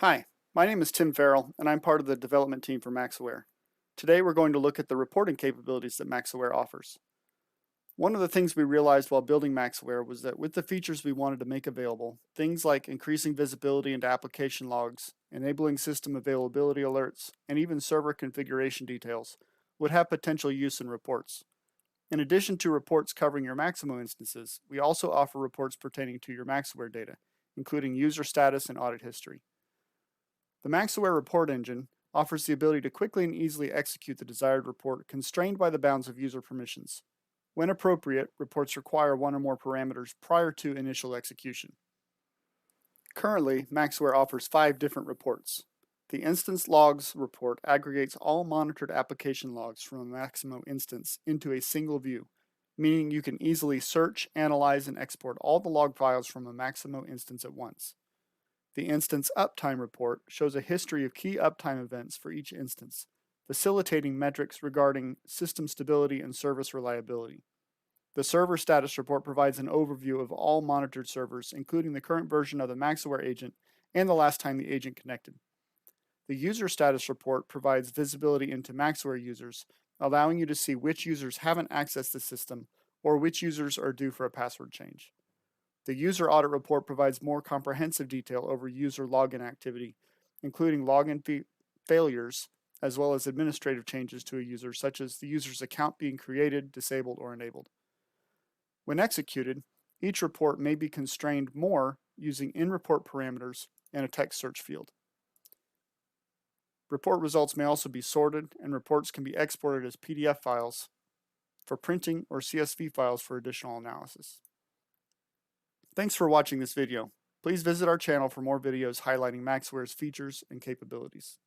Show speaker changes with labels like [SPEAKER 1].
[SPEAKER 1] Hi, my name is Tim Farrell, and I'm part of the development team for MaxAware. Today we're going to look at the reporting capabilities that MaxAware offers. One of the things we realized while building MaxAware was that with the features we wanted to make available, things like increasing visibility into application logs, enabling system availability alerts, and even server configuration details, would have potential use in reports. In addition to reports covering your Maximo instances, we also offer reports pertaining to your MaxAware data, including user status and audit history. The MaxAware report engine offers the ability to quickly and easily execute the desired report constrained by the bounds of user permissions. When appropriate, reports require one or more parameters prior to initial execution. Currently, MaxAware offers 5 different reports. The Instance Logs report aggregates all monitored application logs from a Maximo instance into a single view, meaning you can easily search, analyze, and export all the log files from a Maximo instance at once. The Instance Uptime report shows a history of key uptime events for each instance, facilitating metrics regarding system stability and service reliability. The Server Status report provides an overview of all monitored servers, including the current version of the MaxAware agent and the last time the agent connected. The User Status report provides visibility into MaxAware users, allowing you to see which users haven't accessed the system or which users are due for a password change. The User Audit report provides more comprehensive detail over user login activity, including login failures, as well as administrative changes to a user, such as the user's account being created, disabled, or enabled. When executed, each report may be constrained more using in-report parameters and a text search field. Report results may also be sorted, and reports can be exported as PDF files for printing or CSV files for additional analysis. Thanks for watching this video. Please visit our channel for more videos highlighting MaxAware's features and capabilities.